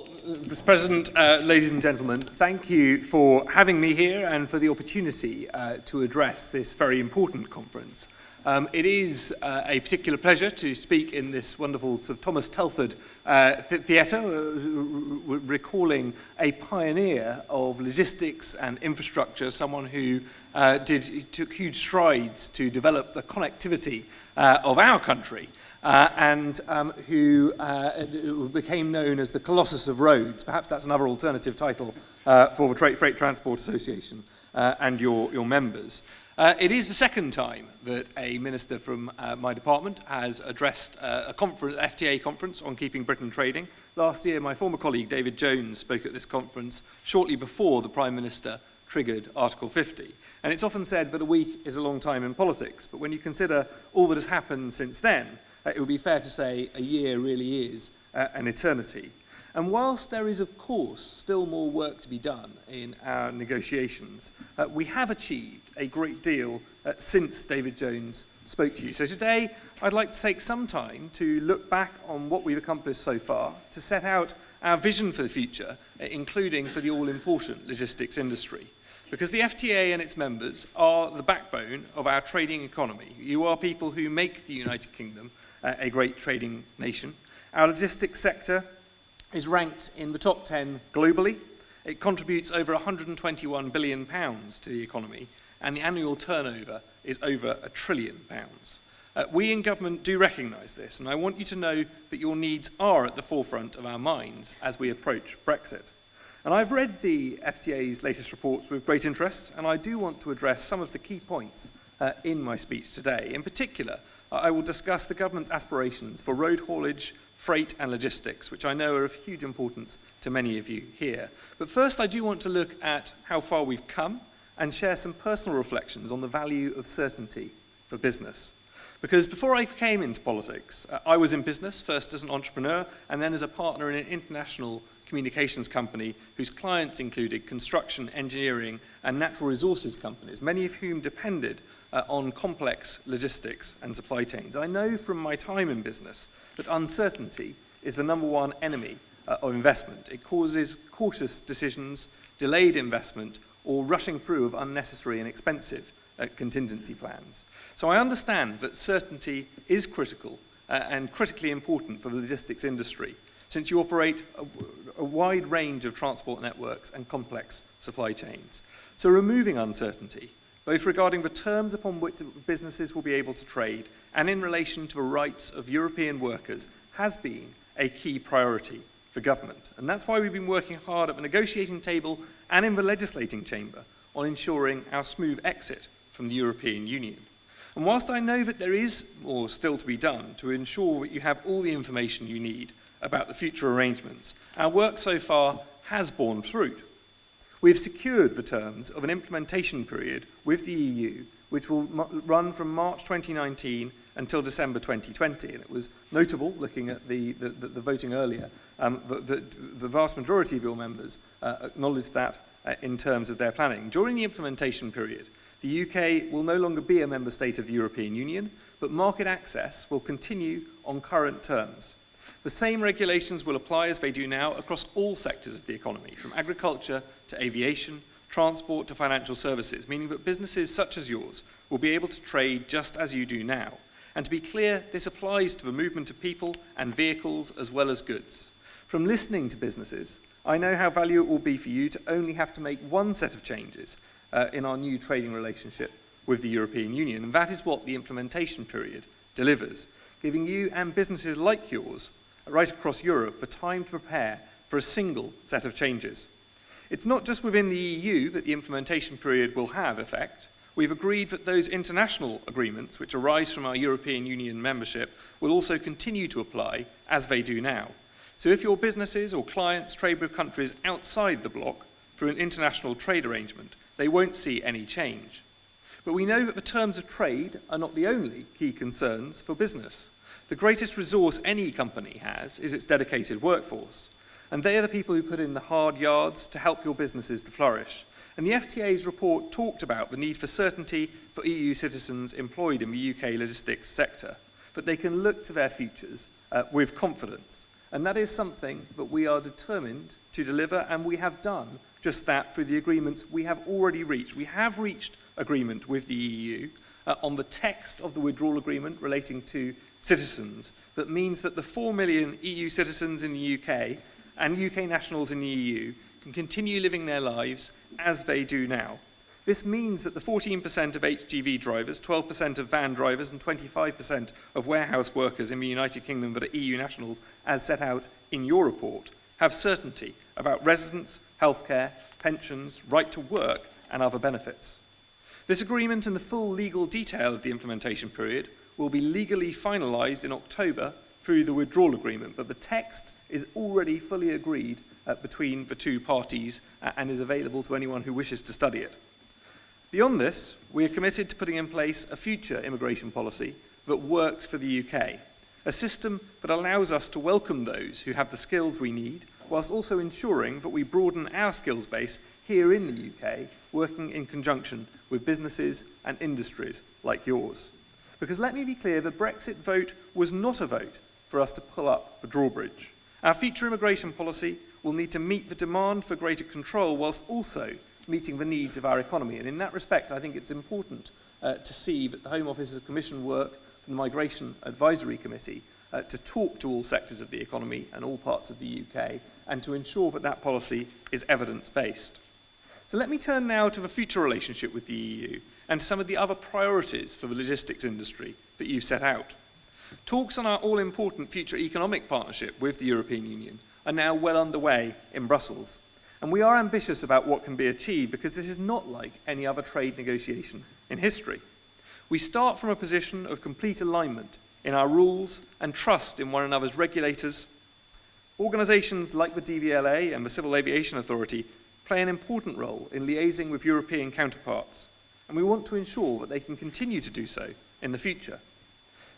Well, Mr. President, ladies and gentlemen, thank you for having me here and for the opportunity to address this very important conference. It is a particular pleasure to speak in this wonderful Sir Thomas Telford theatre, recalling a pioneer of logistics and infrastructure, someone who took huge strides to develop the connectivity of our country. And who became known as the Colossus of Roads. Perhaps that's another alternative title for the Freight Transport Association and your members. It is the second time that a minister from my department has addressed a FTA conference on keeping Britain trading. Last year, my former colleague David Jones spoke at this conference shortly before the Prime Minister triggered Article 50. And it's often said that a week is a long time in politics, but when you consider all that has happened since then, it would be fair to say a year really is an eternity. And whilst there is, of course, still more work to be done in our negotiations, we have achieved a great deal since David Jones spoke to you. So today, I'd like to take some time to look back on what we've accomplished so far, to set out our vision for the future, including for the all-important logistics industry. Because the FTA and its members are the backbone of our trading economy. You are people who make the United Kingdom a great trading nation. Our logistics sector is ranked in the top 10 globally. It contributes over £121 billion to the economy, and the annual turnover is over £1 trillion. We in government do recognise this, and I want you to know that your needs are at the forefront of our minds as we approach Brexit. And I've read the FTA's latest reports with great interest, and I do want to address some of the key points in my speech today. In particular, I will discuss the government's aspirations for road haulage, freight and logistics, which I know are of huge importance to many of you here. But first, I do want to look at how far we've come and share some personal reflections on the value of certainty for business. Because before I came into politics, I was in business, first as an entrepreneur and then as a partner in an international communications company whose clients included construction, engineering and natural resources companies, many of whom depended on complex logistics and supply chains. I know from my time in business that uncertainty is the #1 enemy of investment. It causes cautious decisions, delayed investment, or rushing through of unnecessary and expensive contingency plans. So I understand that certainty is critical and critically important for the logistics industry, since you operate a wide range of transport networks and complex supply chains. So removing uncertainty, both regarding the terms upon which businesses will be able to trade and in relation to the rights of European workers, has been a key priority for government. And that's why we've been working hard at the negotiating table and in the legislating chamber on ensuring our smooth exit from the European Union. And whilst I know that there is more still to be done to ensure that you have all the information you need about the future arrangements, our work so far has borne fruit. We've secured the terms of an implementation period with the EU, which will run from March 2019 until December 2020. And it was notable, looking at the voting earlier, the vast majority of your members acknowledged that in terms of their planning. During the implementation period, the UK will no longer be a member state of the European Union, but market access will continue on current terms. The same regulations will apply as they do now across all sectors of the economy, from agriculture to aviation, transport to financial services, meaning that businesses such as yours will be able to trade just as you do now. And to be clear, this applies to the movement of people and vehicles as well as goods. From listening to businesses, I know how valuable it will be for you to only have to make one set of changes in our new trading relationship with the European Union, and that is what the implementation period delivers, giving you and businesses like yours right across Europe the time to prepare for a single set of changes. It's not just within the EU that the implementation period will have effect. We've agreed that those international agreements which arise from our European Union membership will also continue to apply as they do now. So if your businesses or clients trade with countries outside the bloc through an international trade arrangement, they won't see any change. But we know that the terms of trade are not the only key concerns for business. The greatest resource any company has is its dedicated workforce. And they are the people who put in the hard yards to help your businesses to flourish. And the FTA's report talked about the need for certainty for EU citizens employed in the UK logistics sector, that they can look to their futures with confidence. And that is something that we are determined to deliver, and we have done just that through the agreements we have already reached. We have reached agreement with the EU on the text of the withdrawal agreement relating to citizens that means that the 4 million EU citizens in the UK and UK nationals in the EU can continue living their lives as they do now. This means that the 14% of HGV drivers, 12% of van drivers and 25% of warehouse workers in the United Kingdom that are EU nationals, as set out in your report, have certainty about residence, healthcare, pensions, right to work and other benefits. This agreement and the full legal detail of the implementation period will be legally finalised in October through the withdrawal agreement, but the text is already fully agreed between the two parties and is available to anyone who wishes to study it. Beyond this, we are committed to putting in place a future immigration policy that works for the UK, a system that allows us to welcome those who have the skills we need, whilst also ensuring that we broaden our skills base here in the UK, working in conjunction with businesses and industries like yours. Because let me be clear, the Brexit vote was not a vote for us to pull up the drawbridge. Our future immigration policy will need to meet the demand for greater control whilst also meeting the needs of our economy. And in that respect, I think it's important to see that the Home Office has commissioned work from the Migration Advisory Committee to talk to all sectors of the economy and all parts of the UK and to ensure that that policy is evidence-based. So let me turn now to the future relationship with the EU and to some of the other priorities for the logistics industry that you've set out. Talks on our all-important future economic partnership with the European Union are now well underway in Brussels. And we are ambitious about what can be achieved because this is not like any other trade negotiation in history. We start from a position of complete alignment in our rules and trust in one another's regulators. Organisations like the DVLA and the Civil Aviation Authority play an important role in liaising with European counterparts, and we want to ensure that they can continue to do so in the future.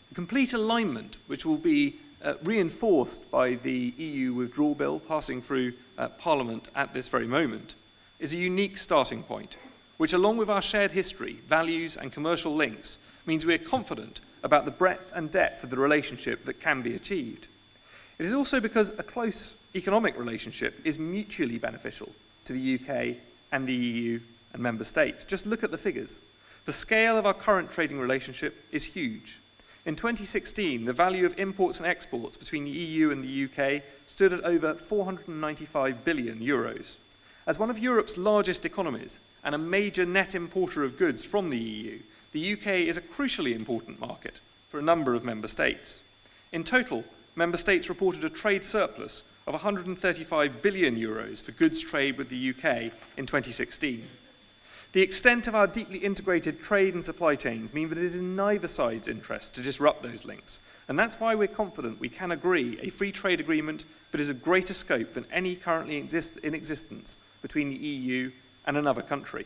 The complete alignment, which will be reinforced by the EU withdrawal bill passing through Parliament at this very moment, is a unique starting point, which along with our shared history, values and commercial links, means we are confident about the breadth and depth of the relationship that can be achieved. It is also because a close economic relationship is mutually beneficial to the UK and the EU and member states. Just look at the figures. The scale of our current trading relationship is huge. In 2016, the value of imports and exports between the EU and the UK stood at over 495 billion euros. As one of Europe's largest economies and a major net importer of goods from the EU, the UK is a crucially important market for a number of member states. In total, member states reported a trade surplus of 135 billion euros for goods trade with the UK in 2016. The extent of our deeply integrated trade and supply chains mean that it is in neither side's interest to disrupt those links, and that's why we're confident we can agree a free trade agreement that is of greater scope than any currently in existence between the EU and another country.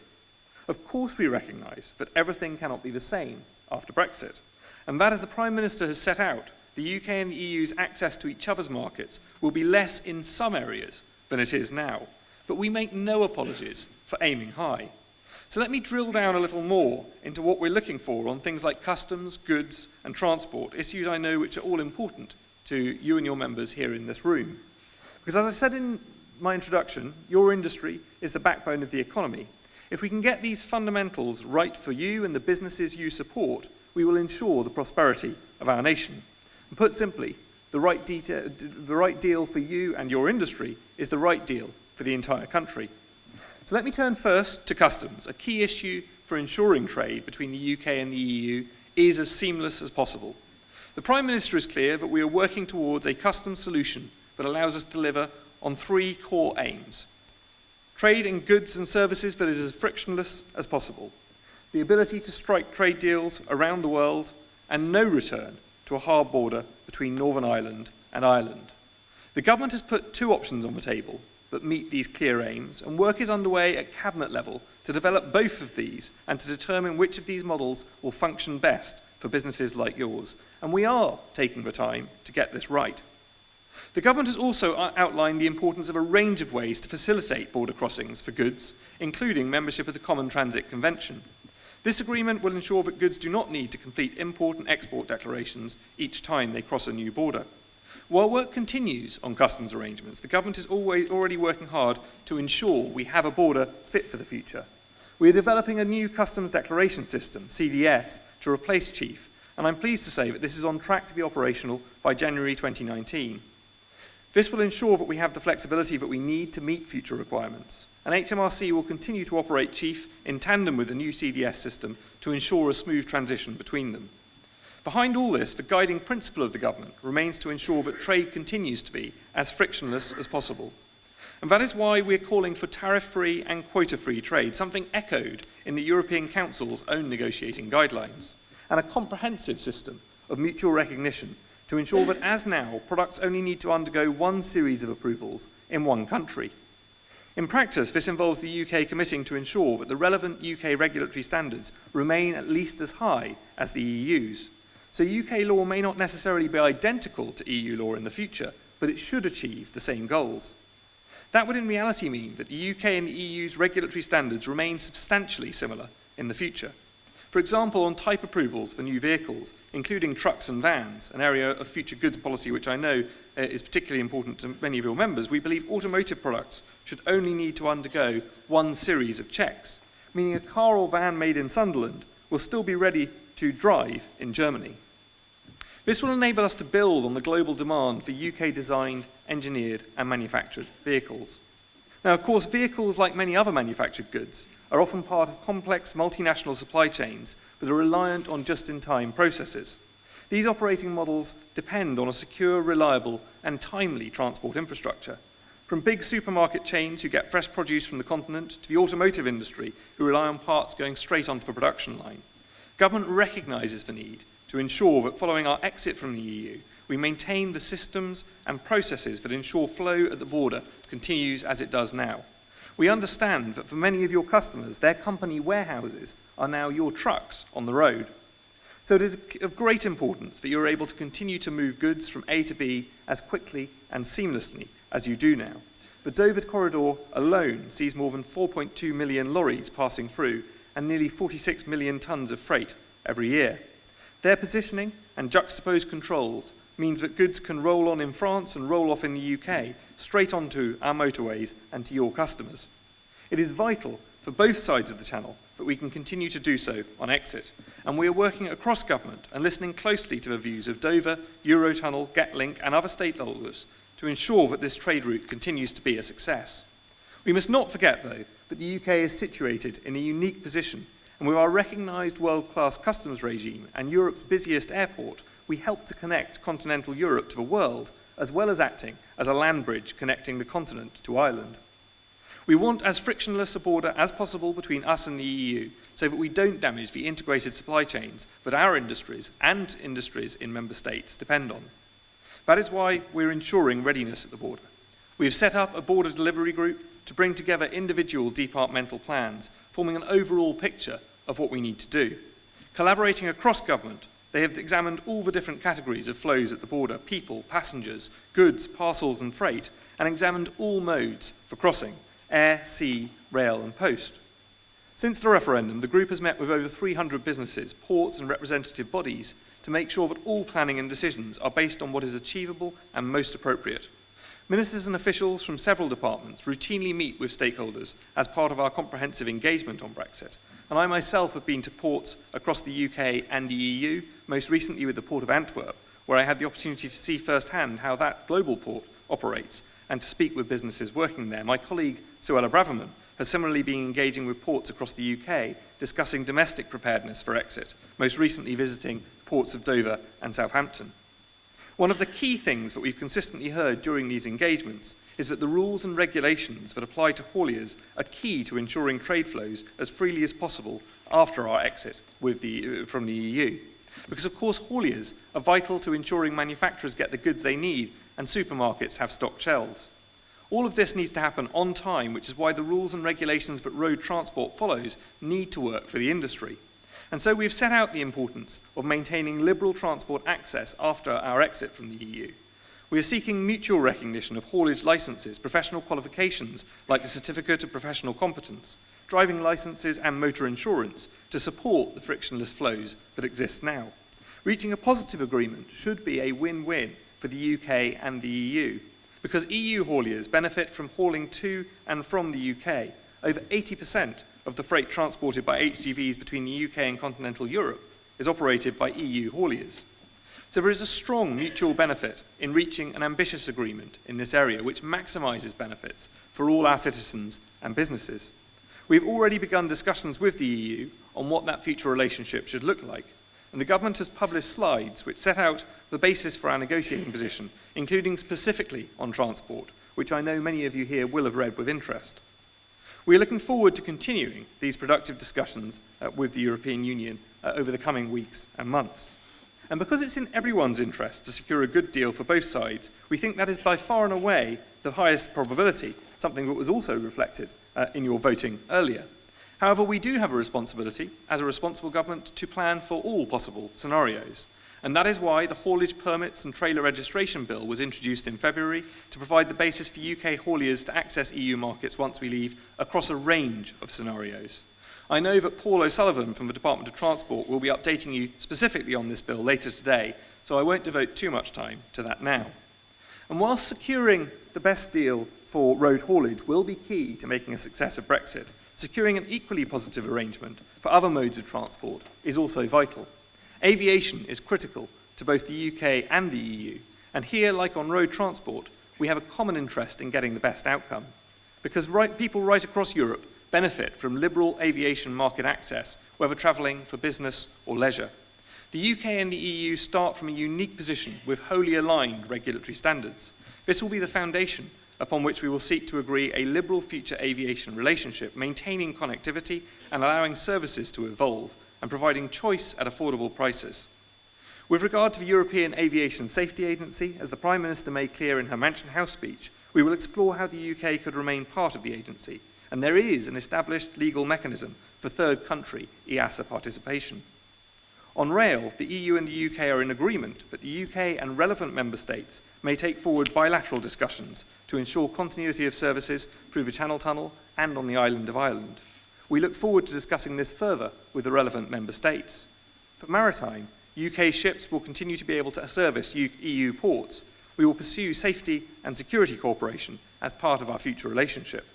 Of course we recognise that everything cannot be the same after Brexit, and that, as the Prime Minister has set out, the UK and the EU's access to each other's markets will be less in some areas than it is now. But we make no apologies for aiming high. So let me drill down a little more into what we're looking for on things like customs, goods and transport, issues I know which are all important to you and your members here in this room. Because as I said in my introduction, your industry is the backbone of the economy. If we can get these fundamentals right for you and the businesses you support, we will ensure the prosperity of our nation. And put simply, the right deal for you and your industry is the right deal for the entire country. So let me turn first to customs. A key issue for ensuring trade between the UK and the EU is as seamless as possible. The Prime Minister is clear that we are working towards a customs solution that allows us to deliver on three core aims. Trade in goods and services that is as frictionless as possible. The ability to strike trade deals around the world, and no return to a hard border between Northern Ireland and Ireland. The government has put two options on the table that meet these clear aims, and work is underway at cabinet level to develop both of these and to determine which of these models will function best for businesses like yours. And we are taking the time to get this right. The government has also outlined the importance of a range of ways to facilitate border crossings for goods, including membership of the Common Transit Convention. This agreement will ensure that goods do not need to complete import and export declarations each time they cross a new border. While work continues on customs arrangements, the government is already working hard to ensure we have a border fit for the future. We are developing a new customs declaration system, CDS, to replace CHIEF, and I'm pleased to say that this is on track to be operational by January 2019. This will ensure that we have the flexibility that we need to meet future requirements, and HMRC will continue to operate CHIEF in tandem with the new CDS system to ensure a smooth transition between them. Behind all this, the guiding principle of the government remains to ensure that trade continues to be as frictionless as possible. And that is why we're calling for tariff-free and quota-free trade, something echoed in the European Council's own negotiating guidelines, and a comprehensive system of mutual recognition to ensure that, as now, products only need to undergo one series of approvals in one country. In practice, this involves the UK committing to ensure that the relevant UK regulatory standards remain at least as high as the EU's. So UK law may not necessarily be identical to EU law in the future, but it should achieve the same goals. That would in reality mean that the UK and the EU's regulatory standards remain substantially similar in the future. For example, on type approvals for new vehicles, including trucks and vans, an area of future goods policy which I know is particularly important to many of your members, we believe automotive products should only need to undergo one series of checks, meaning a car or van made in Sunderland will still be ready to drive in Germany. This will enable us to build on the global demand for UK-designed, engineered and manufactured vehicles. Now, of course, vehicles, like many other manufactured goods, are often part of complex multinational supply chains that are reliant on just-in-time processes. These operating models depend on a secure, reliable and timely transport infrastructure. From big supermarket chains who get fresh produce from the continent to the automotive industry who rely on parts going straight onto the production line. Government recognises the need to ensure that following our exit from the EU, we maintain the systems and processes that ensure flow at the border continues as it does now. We understand that for many of your customers, their company warehouses are now your trucks on the road. So it is of great importance that you're able to continue to move goods from A to B as quickly and seamlessly as you do now. The Dover corridor alone sees more than 4.2 million lorries passing through and nearly 46 million tonnes of freight every year. Their positioning and juxtaposed controls means that goods can roll on in France and roll off in the UK, straight onto our motorways and to your customers. It is vital for both sides of the channel that we can continue to do so on exit, and we are working across government and listening closely to the views of Dover, Eurotunnel, Getlink and other stakeholders to ensure that this trade route continues to be a success. We must not forget, though, that the UK is situated in a unique position, and with our recognised world-class customs regime and Europe's busiest airport, we help to connect continental Europe to the world, as well as acting as a land bridge connecting the continent to Ireland. We want as frictionless a border as possible between us and the EU, so that we don't damage the integrated supply chains that our industries and industries in member states depend on. That is why we're ensuring readiness at the border. We have set up a border delivery group to bring together individual departmental plans, forming an overall picture of what we need to do. Collaborating across government, they have examined all the different categories of flows at the border: people, passengers, goods, parcels and freight, and examined all modes for crossing: air, sea, rail and post. Since the referendum, the group has met with over 300 businesses, ports and representative bodies to make sure that all planning and decisions are based on what is achievable and most appropriate. Ministers and officials from several departments routinely meet with stakeholders as part of our comprehensive engagement on Brexit, and I myself have been to ports across the UK and the EU, most recently with the Port of Antwerp, where I had the opportunity to see firsthand how that global port operates and to speak with businesses working there. My colleague, Suella Braverman, has similarly been engaging with ports across the UK, discussing domestic preparedness for exit, most recently visiting ports of Dover and Southampton. One of the key things that we've consistently heard during these engagements is that the rules and regulations that apply to hauliers are key to ensuring trade flows as freely as possible after our exit from the EU. Because of course hauliers are vital to ensuring manufacturers get the goods they need and supermarkets have stocked shelves. All of this needs to happen on time, which is why the rules and regulations that road transport follows need to work for the industry. And so we've set out the importance of maintaining liberal transport access after our exit from the EU. We are seeking mutual recognition of haulage licences, professional qualifications like the Certificate of Professional Competence, driving licences and motor insurance to support the frictionless flows that exist now. Reaching a positive agreement should be a win-win for the UK and the EU, because EU hauliers benefit from hauling to and from the UK. Over 80% of the freight transported by HGVs between the UK and continental Europe is operated by EU hauliers. So there is a strong mutual benefit in reaching an ambitious agreement in this area which maximises benefits for all our citizens and businesses. We've already begun discussions with the EU on what that future relationship should look like, and the government has published slides which set out the basis for our negotiating position, including specifically on transport, which I know many of you here will have read with interest. We are looking forward to continuing these productive discussions with the European Union over the coming weeks and months. And because it's in everyone's interest to secure a good deal for both sides, we think that is by far and away the highest probability, something that was also reflected in your voting earlier. However, we do have a responsibility, as a responsible government, to plan for all possible scenarios. And that is why the Haulage Permits and Trailer Registration Bill was introduced in February to provide the basis for UK hauliers to access EU markets once we leave across a range of scenarios. I know that Paul O'Sullivan from the Department of Transport will be updating you specifically on this bill later today, so I won't devote too much time to that now. And whilst securing the best deal for road haulage will be key to making a success of Brexit, securing an equally positive arrangement for other modes of transport is also vital. Aviation is critical to both the UK and the EU, and here, like on road transport, we have a common interest in getting the best outcome. Because people right across Europe benefit from liberal aviation market access, whether travelling for business or leisure. The UK and the EU start from a unique position with wholly aligned regulatory standards. This will be the foundation upon which we will seek to agree a liberal future aviation relationship, maintaining connectivity and allowing services to evolve and providing choice at affordable prices. With regard to the European Aviation Safety Agency, as the Prime Minister made clear in her Mansion House speech, we will explore how the UK could remain part of the agency, and there is an established legal mechanism for third country EASA participation. On rail, the EU and the UK are in agreement that the UK and relevant member states may take forward bilateral discussions to ensure continuity of services through the Channel Tunnel and on the island of Ireland. We look forward to discussing this further with the relevant member states. For maritime, UK ships will continue to be able to service EU ports. We will pursue safety and security cooperation as part of our future relationship.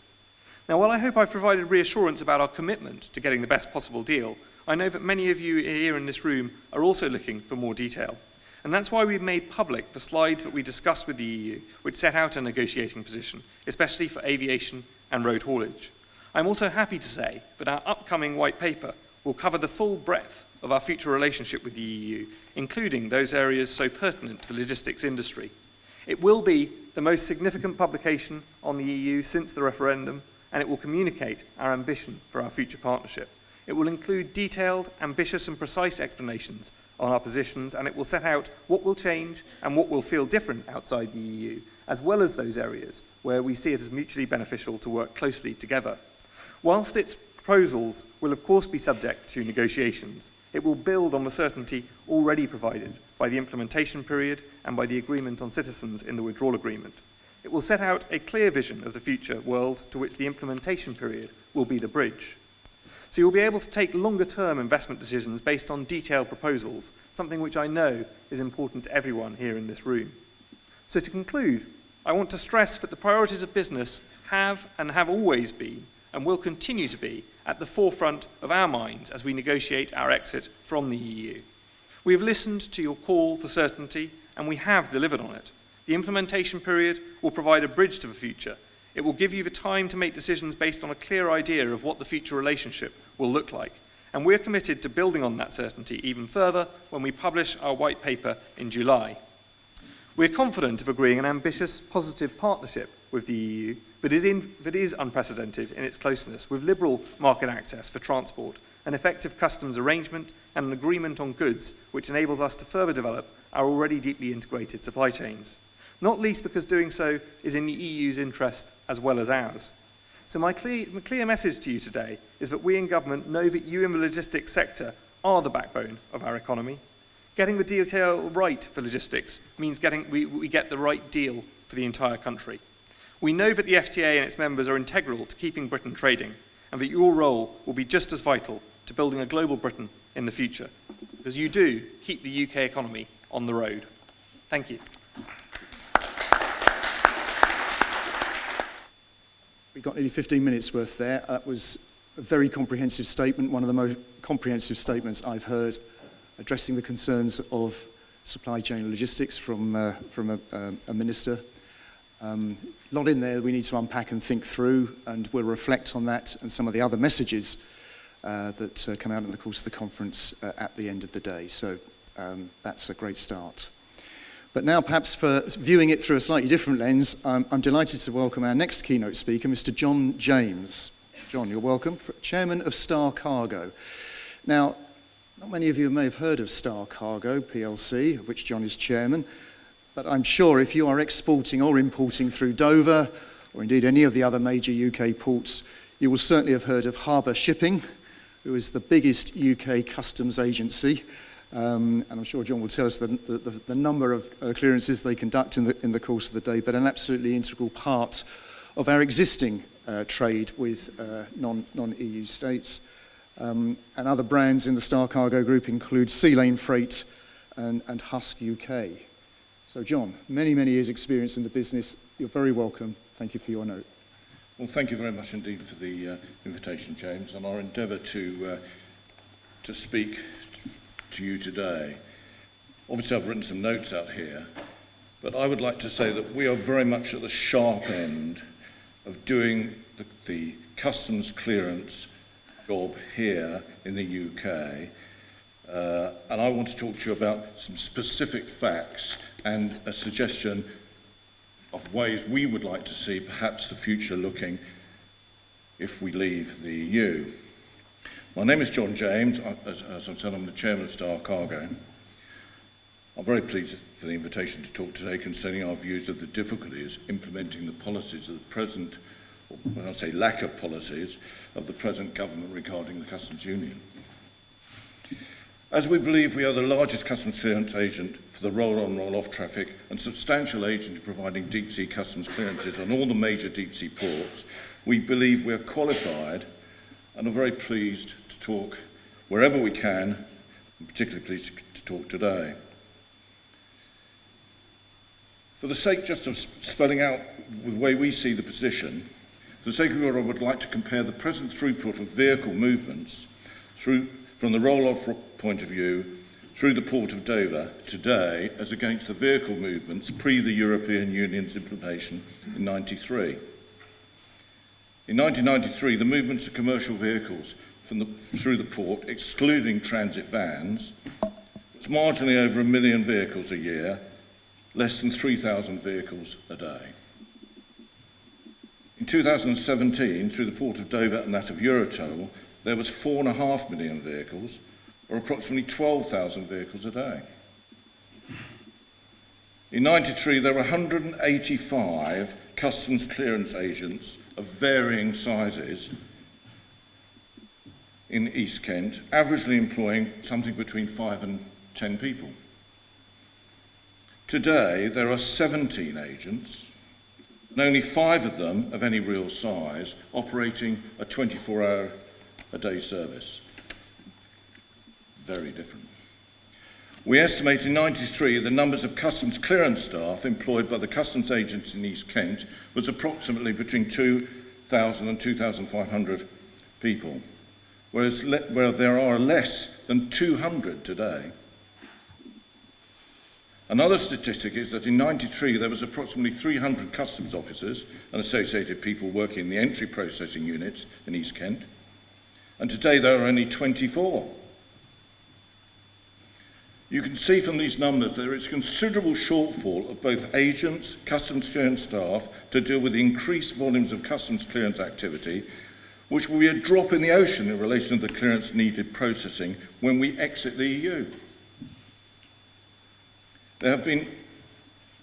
Now, while I hope I've provided reassurance about our commitment to getting the best possible deal, I know that many of you here in this room are also looking for more detail. And that's why we've made public the slides that we discussed with the EU, which set out a negotiating position, especially for aviation and road haulage. I'm also happy to say that our upcoming white paper will cover the full breadth of our future relationship with the EU, including those areas so pertinent to the logistics industry. It will be the most significant publication on the EU since the referendum, and it will communicate our ambition for our future partnership. It will include detailed, ambitious and precise explanations on our positions, and it will set out what will change and what will feel different outside the EU, as well as those areas where we see it as mutually beneficial to work closely together. Whilst its proposals will of course be subject to negotiations, it will build on the certainty already provided by the implementation period and by the agreement on citizens in the withdrawal agreement. It will set out a clear vision of the future world to which the implementation period will be the bridge. So you'll be able to take longer-term investment decisions based on detailed proposals, something which I know is important to everyone here in this room. So to conclude, I want to stress that the priorities of business have and have always been and will continue to be at the forefront of our minds as we negotiate our exit from the EU. We have listened to your call for certainty and we have delivered on it. The implementation period will provide a bridge to the future. It will give you the time to make decisions based on a clear idea of what the future relationship will look like. And we're committed to building on that certainty even further when we publish our white paper in July. We're confident of agreeing an ambitious, positive partnership with the EU that is unprecedented in its closeness, with liberal market access for transport, an effective customs arrangement, and an agreement on goods which enables us to further develop our already deeply integrated supply chains. Not least because doing so is in the EU's interest as well as ours. So my clear message to you today is that we in government know that you in the logistics sector are the backbone of our economy. Getting the detail right for logistics means we get the right deal for the entire country. We know that the FTA and its members are integral to keeping Britain trading, and that your role will be just as vital to building a global Britain in the future, because you do keep the UK economy on the road. Thank you. We got nearly 15 minutes worth there. That was a very comprehensive statement, one of the most comprehensive statements I've heard, addressing the concerns of supply chain logistics from a minister. A lot in there we need to unpack and think through, and we'll reflect on that and some of the other messages that come out in the course of the conference at the end of the day. So that's a great start. But now, perhaps for viewing it through a slightly different lens, I'm delighted to welcome our next keynote speaker, Mr. John James. John, you're welcome. Chairman of Star Cargo. Now, not many of you may have heard of Star Cargo PLC, of which John is chairman, but I'm sure if you are exporting or importing through Dover, or indeed any of the other major UK ports, you will certainly have heard of Harbour Shipping, who is the biggest UK customs agency. And I'm sure John will tell us the number of clearances they conduct in the course of the day, but an absolutely integral part of our existing trade with non-EU states. And other brands in the Star Cargo group include Sea Lane Freight and Husk UK. So John, many years experience in the business. You're very welcome. Thank you for your note. Well, thank you very much indeed for the invitation, James, and our endeavour to speak to you today. Obviously, I've written some notes out here, but I would like to say that we are very much at the sharp end of doing the customs clearance job here in the UK, and I want to talk to you about some specific facts and a suggestion of ways we would like to see perhaps the future looking if we leave the EU. My name is John James. As I've said, I'm the chairman of Star Cargo. I'm very pleased for the invitation to talk today concerning our views of the difficulties implementing the policies of the present, or when I say lack of policies, of the present government regarding the customs union. As we believe we are the largest customs clearance agent for the roll-on, roll-off traffic and substantial agent in providing deep-sea customs clearances on all the major deep-sea ports, we believe we are qualified and are very pleased to talk wherever we can, and particularly pleased to talk today. For the sake just of spelling out the way we see the position, for the sake of it, I would like to compare the present throughput of vehicle movements from the roll-off point of view through the port of Dover today as against the vehicle movements pre the European Union's implementation in 1993. In 1993, the movements of commercial vehicles through the port, excluding transit vans, was marginally over 1 million vehicles a year, less than 3,000 vehicles a day. In 2017, through the port of Dover and that of Eurotunnel, there was 4.5 million vehicles, or approximately 12,000 vehicles a day. In 1993, there were 185 customs clearance agents of varying sizes in East Kent, averagely employing something between 5 and 10 people. Today, there are 17 agents, and only 5 of them of any real size operating a 24-hour-a-day service. Very different. We estimate in 1993 the numbers of customs clearance staff employed by the customs agents in East Kent was approximately between 2,000 and 2,500 people, whereas where there are less than 200 today. Another statistic is that in 1993 there was approximately 300 customs officers and associated people working in the entry processing units in East Kent, and today there are only 24. You can see from these numbers there is considerable shortfall of both agents, customs clearance staff to deal with the increased volumes of customs clearance activity, which will be a drop in the ocean in relation to the clearance needed processing when we exit the EU. There have been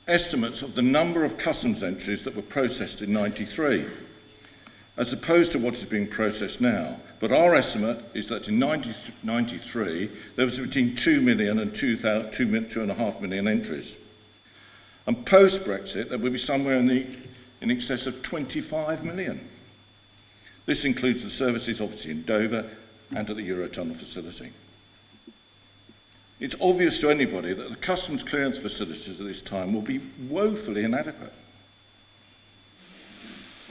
estimates of the number of customs entries that were processed in 1993, as opposed to what is being processed now. But our estimate is that in 1993, there was between 2 million and 2.5 million entries. And post-Brexit, there will be somewhere in excess of 25 million. This includes the services obviously in Dover and at the Eurotunnel facility. it's obvious to anybody that the customs clearance facilities at this time will be woefully inadequate.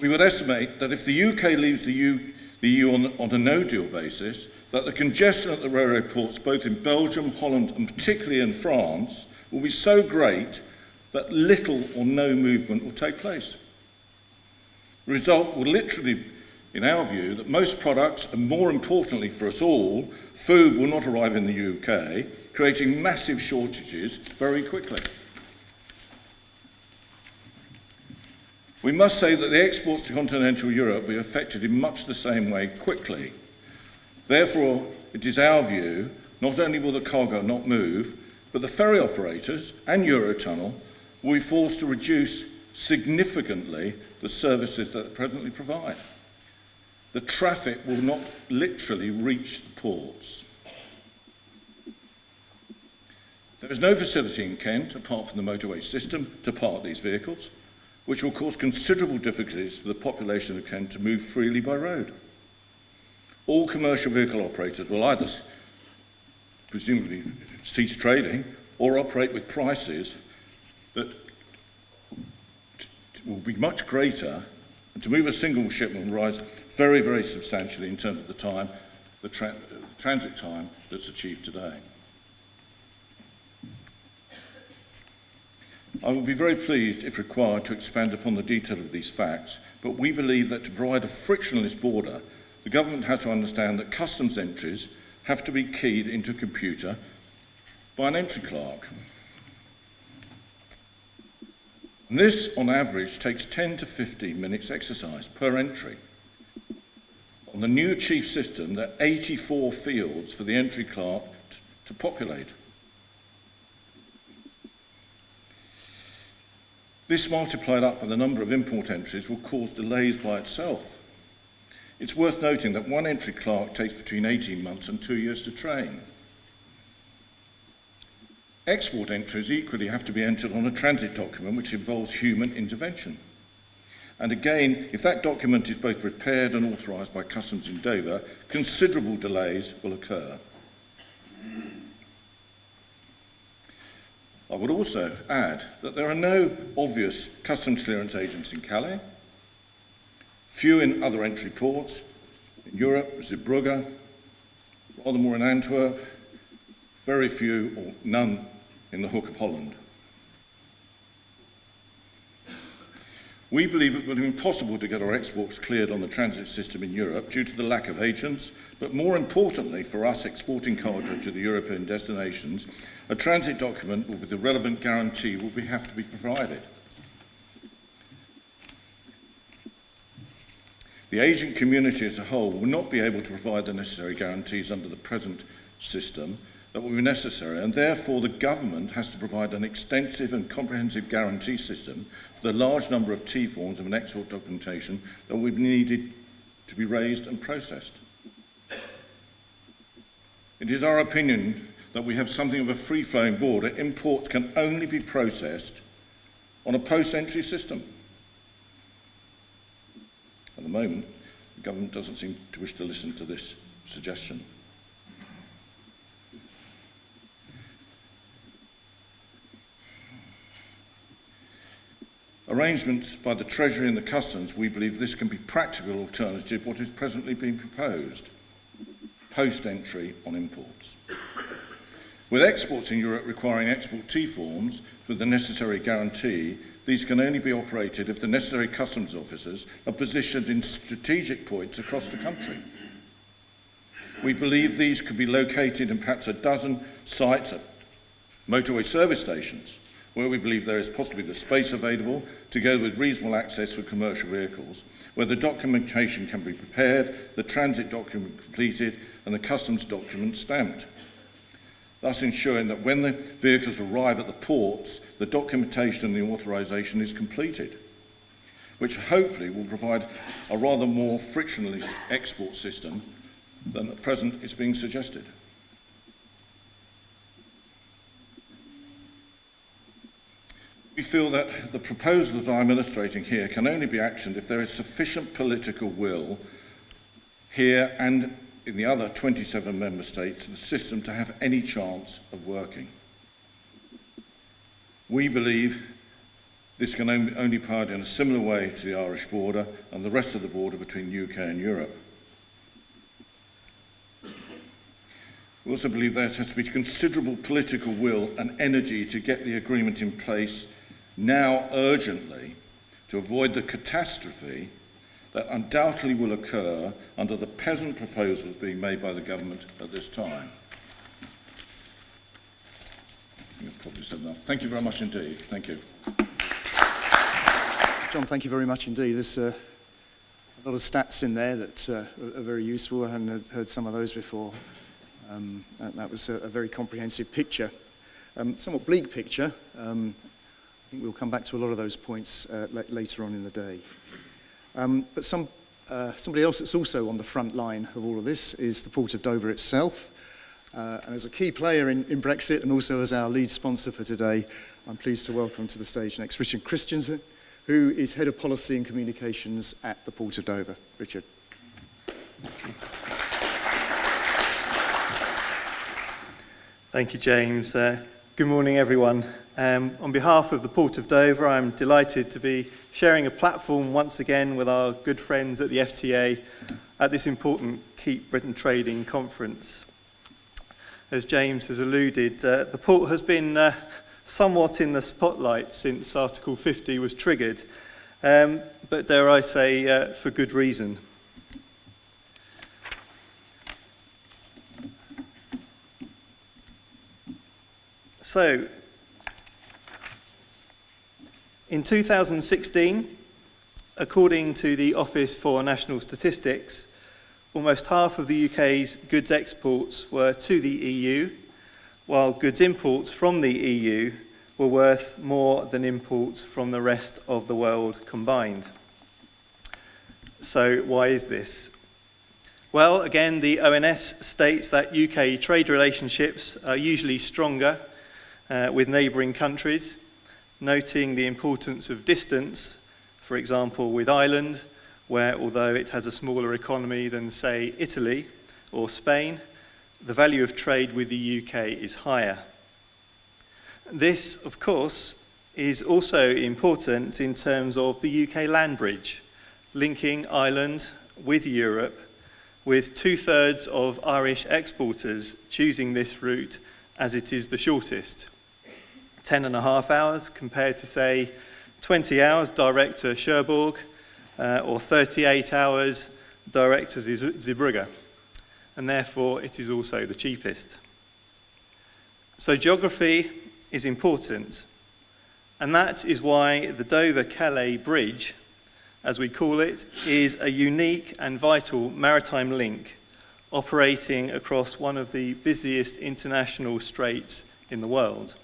We would estimate that if the UK leaves the EU on a no-deal basis, that the congestion at the railway ports, both in Belgium, Holland, and particularly in France, will be so great that little or no movement will take place. The result will literally, in our view, that most products, and more importantly for us all, food will not arrive in the UK, creating massive shortages very quickly. We must say that the exports to continental Europe will be affected in much the same way quickly. Therefore, it is our view, not only will the cargo not move, but the ferry operators and Eurotunnel will be forced to reduce significantly the services that they presently provide. The traffic will not literally reach the ports. There is no facility in Kent, apart from the motorway system, to park these vehicles, which will cause considerable difficulties for the population of Kent to move freely by road. All commercial vehicle operators will either presumably cease trading or operate with prices that will be much greater, and to move a single shipment will rise very, very substantially in terms of the time, the transit time that's achieved today. I will be very pleased, if required, to expand upon the detail of these facts, but we believe that to provide a frictionless border, the government has to understand that customs entries have to be keyed into a computer by an entry clerk. And this, on average, takes 10 to 15 minutes exercise per entry. On the new chief system, there are 84 fields for the entry clerk to populate. This multiplied up with the number of import entries will cause delays by itself. It's worth noting that one entry clerk takes between 18 months and 2 years to train. Export entries equally have to be entered on a transit document which involves human intervention. And again, if that document is both prepared and authorised by Customs in Dover, considerable delays will occur. I would also add that there are no obvious customs clearance agents in Calais, few in other entry ports, in Europe, Zeebrugge, rather more in Antwerp, very few or none in the Hook of Holland. We believe it would be impossible to get our exports cleared on the transit system in Europe due to the lack of agents, but more importantly for us exporting cargo to the European destinations, a transit document with the relevant guarantee will have to be provided. The agent community as a whole will not be able to provide the necessary guarantees under the present system that will be necessary, and therefore the government has to provide an extensive and comprehensive guarantee system for the large number of T forms of an export documentation that will be needed to be raised and processed. It is our opinion that we have something of a free-flowing border. Imports can only be processed on a post-entry system. At the moment, the government doesn't seem to wish to listen to this suggestion. Arrangements by the Treasury and the Customs, we believe this can be practical alternative to what is presently being proposed, post-entry on imports. With exports in Europe requiring export T forms with the necessary guarantee, these can only be operated if the necessary customs officers are positioned in strategic points across the country. We believe these could be located in perhaps a dozen sites at motorway service stations, where we believe there is possibly the space available, together with reasonable access for commercial vehicles, where the documentation can be prepared, the transit document completed, and the customs document stamped, thus ensuring that when the vehicles arrive at the ports, the documentation and the authorisation is completed, which hopefully will provide a rather more frictionless export system than at present is being suggested. We feel that the proposal that I'm illustrating here can only be actioned if there is sufficient political will here and in the other 27 member states for the system to have any chance of working. We believe this can only be applied in a similar way to the Irish border and the rest of the border between the UK and Europe. We also believe there has to be considerable political will and energy to get the agreement in place now urgently to avoid the catastrophe that undoubtedly will occur under the peasant proposals being made by the government at this time. I've probably said enough. Thank you very much indeed. Thank you. John, thank you very much indeed. There's a lot of stats in there that are very useful. I hadn't heard some of those before. That was a very comprehensive picture. Somewhat bleak picture. I think we'll come back to a lot of those points later on in the day. But somebody else that's also on the front line of all of this is the Port of Dover itself. And as a key player in Brexit and also as our lead sponsor for today, I'm pleased to welcome to the stage next Richard Christensen, who is Head of Policy and Communications at the Port of Dover. Richard. Thank you, James. Good morning, everyone. On behalf of the Port of Dover, I'm delighted to be sharing a platform once again with our good friends at the FTA at this important Keep Britain Trading conference. As James has alluded, the port has been somewhat in the spotlight since Article 50 was triggered, but dare I say, for good reason. So, in 2016, according to the Office for National Statistics, almost half of the UK's goods exports were to the EU, while goods imports from the EU were worth more than imports from the rest of the world combined. So why is this? Well, again, the ONS states that UK trade relationships are usually stronger with neighbouring countries, noting the importance of distance, for example, with Ireland, where although it has a smaller economy than, say, Italy or Spain, the value of trade with the UK is higher. This, of course, is also important in terms of the UK land bridge, linking Ireland with Europe, with 2/3 of Irish exporters choosing this route as it is the shortest. 10.5 hours compared to, say, 20 hours direct to Cherbourg, or 38 hours direct to Zeebrugge, and therefore it is also the cheapest. So geography is important, and that is why the Dover-Calais Bridge, as we call it, is a unique and vital maritime link operating across one of the busiest international straits in the world.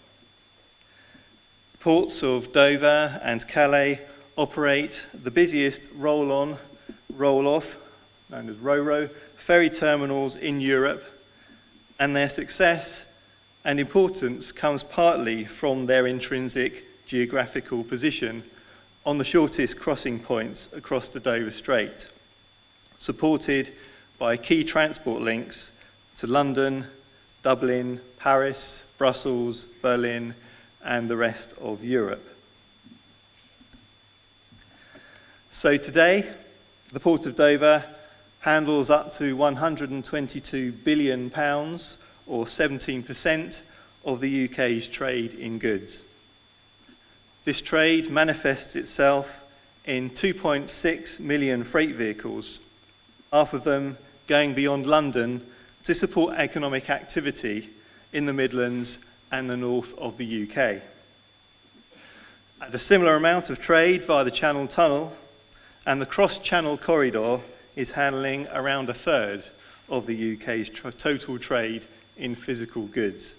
The ports of Dover and Calais operate the busiest roll-on, roll-off, known as RoRo, ferry terminals in Europe, and their success and importance comes partly from their intrinsic geographical position on the shortest crossing points across the Dover Strait, supported by key transport links to London, Dublin, Paris, Brussels, Berlin, and the rest of Europe. So today, the Port of Dover handles up to £122 billion, or 17% of the UK's trade in goods. This trade manifests itself in 2.6 million freight vehicles, half of them going beyond London to support economic activity in the Midlands and the north of the UK. And a similar amount of trade via the Channel Tunnel, and the cross-channel corridor is handling around 1/3 of the UK's total trade in physical goods.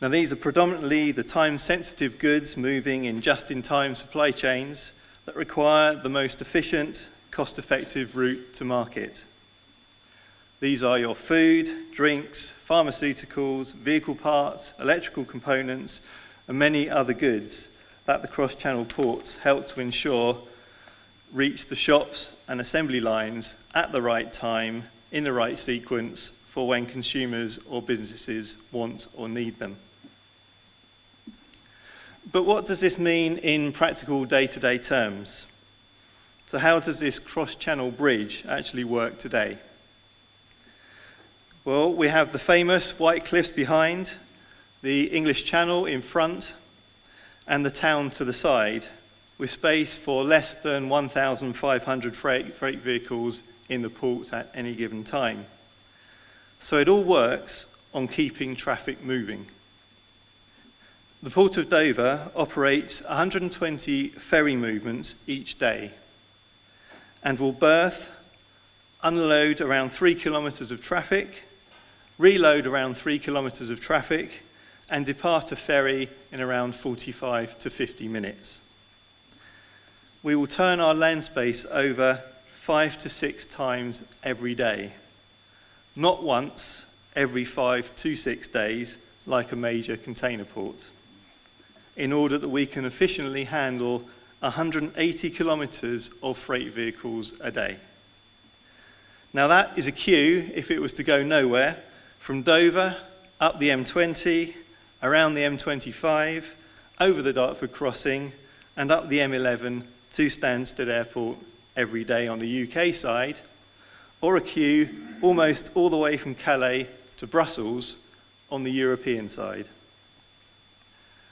Now, these are predominantly the time-sensitive goods moving in just-in-time supply chains that require the most efficient, cost-effective route to market. These are your food, drinks, pharmaceuticals, vehicle parts, electrical components, and many other goods that the cross-channel ports help to ensure reach the shops and assembly lines at the right time in the right sequence for when consumers or businesses want or need them. But what does this mean in practical day-to-day terms? So how does this cross-channel bridge actually work today? Well, we have the famous White Cliffs behind, the English Channel in front, and the town to the side, with space for less than 1,500 freight vehicles in the port at any given time. So it all works on keeping traffic moving. The Port of Dover operates 120 ferry movements each day and will berth, unload around 3 kilometres of traffic, reload around 3 kilometres of traffic, and depart a ferry in around 45 to 50 minutes. We will turn our land space over 5 to 6 times every day, not once every 5 to 6 days like a major container port, in order that we can efficiently handle 180 kilometres of freight vehicles a day. Now that is a queue if it was to go nowhere, from Dover, up the M20, around the M25, over the Dartford crossing, and up the M11 to Stansted Airport every day on the UK side, or a queue almost all the way from Calais to Brussels on the European side.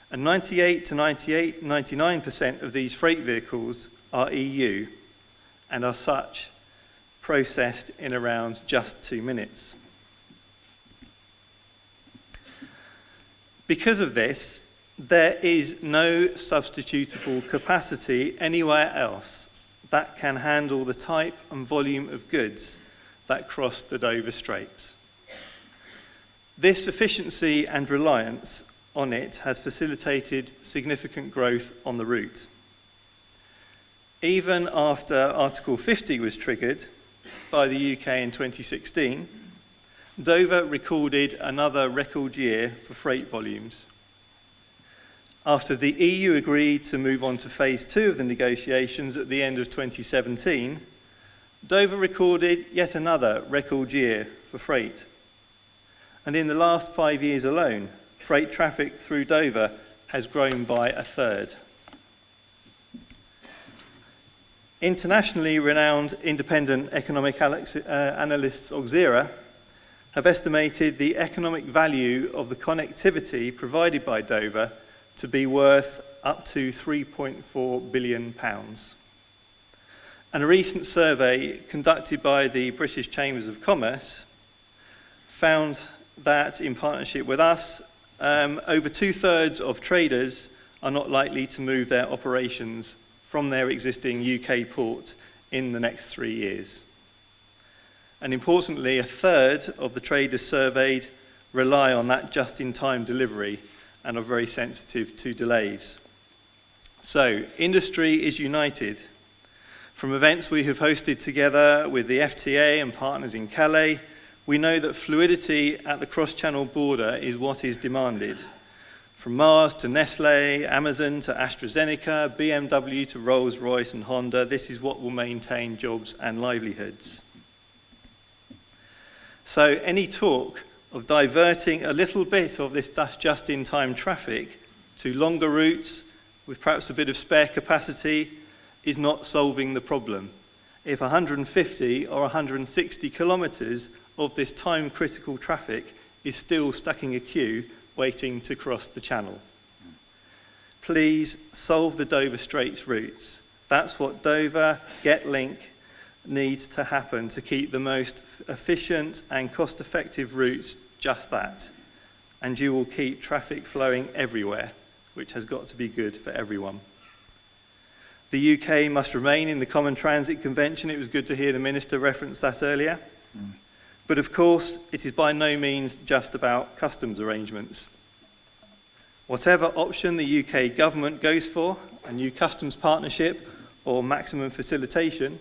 And 99% of these freight vehicles are EU and are such processed in around just 2 minutes. Because of this, there is no substitutable capacity anywhere else that can handle the type and volume of goods that cross the Dover Straits. This efficiency and reliance on it has facilitated significant growth on the route. Even after Article 50 was triggered by the UK in 2016, Dover recorded another record year for freight volumes. After the EU agreed to move on to phase 2 of the negotiations at the end of 2017, Dover recorded yet another record year for freight. And in the last 5 years alone, freight traffic through Dover has grown by a third. Internationally renowned independent economic analysts Auxera have estimated the economic value of the connectivity provided by Dover to be worth up to £3.4 billion. And a recent survey conducted by the British Chambers of Commerce found that, in partnership with us, over 2/3 of traders are not likely to move their operations from their existing UK port in the next 3 years. And importantly, 1/3 of the traders surveyed rely on that just-in-time delivery and are very sensitive to delays. So, industry is united. From events we have hosted together with the FTA and partners in Calais, we know that fluidity at the cross-channel border is what is demanded. From Mars to Nestle, Amazon to AstraZeneca, BMW to Rolls-Royce and Honda, this is what will maintain jobs and livelihoods. So any talk of diverting a little bit of this just-in-time traffic to longer routes with perhaps a bit of spare capacity is not solving the problem. If 150 or 160 kilometres of this time-critical traffic is still stuck in a queue waiting to cross the channel. Please solve the Dover Straits routes. That's what Dover, GetLink needs to happen to keep the most efficient and cost-effective routes just that. And you will keep traffic flowing everywhere, which has got to be good for everyone. The UK must remain in the Common Transit Convention. It was good to hear the Minister reference that earlier. But of course, it is by no means just about customs arrangements. Whatever option the UK government goes for, a new customs partnership or maximum facilitation,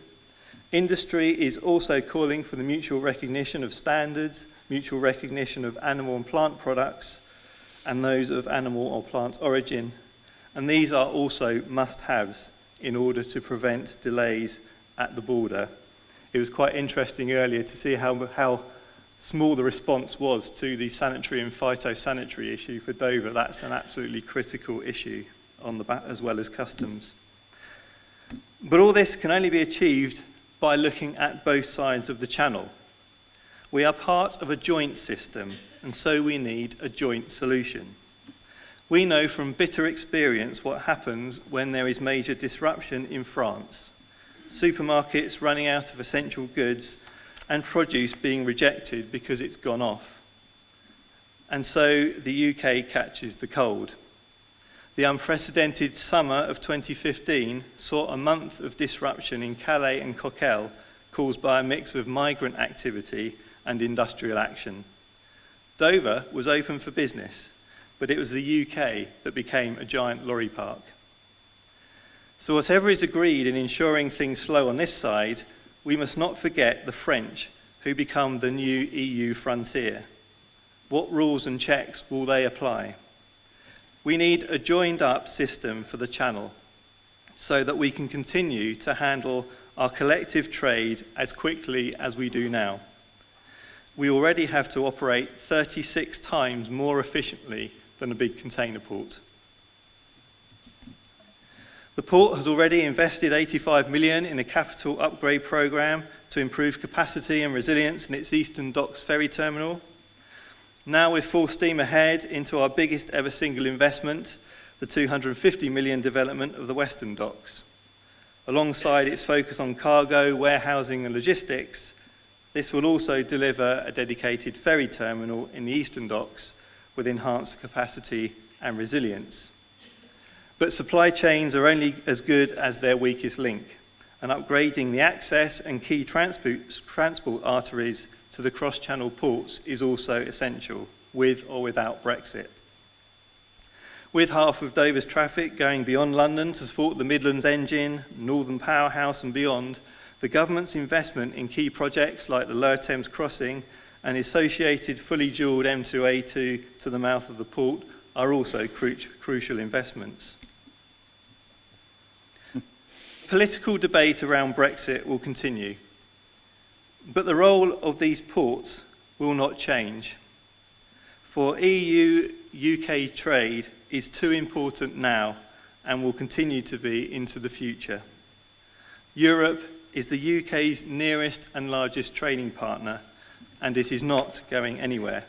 industry is also calling for the mutual recognition of standards, mutual recognition of animal and plant products, and those of animal or plant origin. And these are also must-haves in order to prevent delays at the border. it was quite interesting earlier to see how small the response was to the sanitary and phytosanitary issue for Dover. That's an absolutely critical issue on the back, as well as customs. But all this can only be achieved by looking at both sides of the channel. We are part of a joint system, and so we need a joint solution. We know from bitter experience what happens when there is major disruption in France. Supermarkets running out of essential goods and produce being rejected because it's gone off. And so the UK catches the cold. The unprecedented summer of 2015 saw a month of disruption in Calais and Coquelles caused by a mix of migrant activity and industrial action. Dover was open for business, but it was the UK that became a giant lorry park. So whatever is agreed in ensuring things slow on this side, we must not forget the French, who become the new EU frontier. What rules and checks will they apply? We need a joined-up system for the Channel so that we can continue to handle our collective trade as quickly as we do now. We already have to operate 36 times more efficiently than a big container port. The port has already invested 85 million in a capital upgrade programme to improve capacity and resilience in its Eastern Docks ferry terminal. Now we're full steam ahead into our biggest ever single investment, the 250 million development of the Western Docks. Alongside its focus on cargo, warehousing and logistics, this will also deliver a dedicated ferry terminal in the Eastern Docks with enhanced capacity and resilience. But supply chains are only as good as their weakest link, and upgrading the access and key transport arteries to the cross-channel ports is also essential, with or without Brexit. With half of Dover's traffic going beyond London to support the Midlands Engine, Northern Powerhouse and beyond, the government's investment in key projects like the Lower Thames Crossing and the associated fully dualled M2A2 to the mouth of the port are also crucial investments. Political debate around Brexit will continue, but the role of these ports will not change. For EU-UK trade is too important now and will continue to be into the future. Europe is the UK's nearest and largest trading partner, and it is not going anywhere.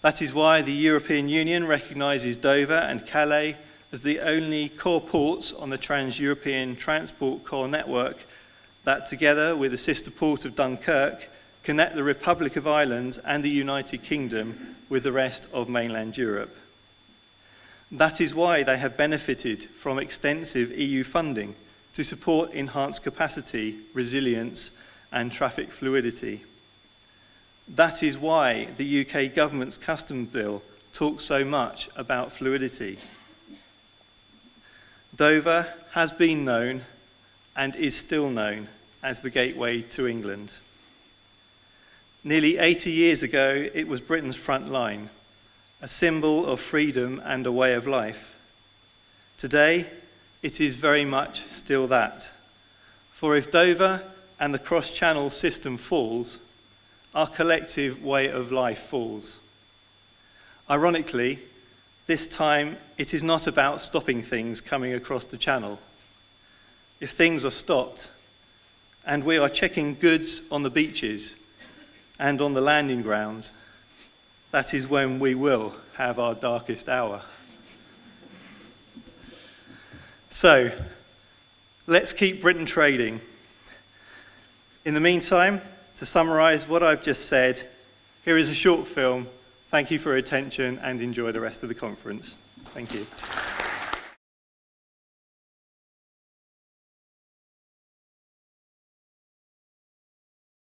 That is why the European Union recognises Dover and Calais as the only core ports on the Trans-European Transport Core Network that, together with the sister port of Dunkirk, connect the Republic of Ireland and the United Kingdom with the rest of mainland Europe. That is why they have benefited from extensive EU funding to support enhanced capacity, resilience, and traffic fluidity. That is why the UK government's customs bill talks so much about fluidity. Dover has been known and is still known as the gateway to England. Nearly 80 years ago, it was Britain's front line, a symbol of freedom and a way of life. Today, it is very much still that. For if Dover and the cross-channel system falls, our collective way of life falls. Ironically, this time it is not about stopping things coming across the channel. If things are stopped, and we are checking goods on the beaches and on the landing grounds, that is when we will have our darkest hour. So, let's keep Britain trading. In the meantime, to summarise what I've just said, here is a short film. Thank you for your attention and enjoy the rest of the conference. Thank you.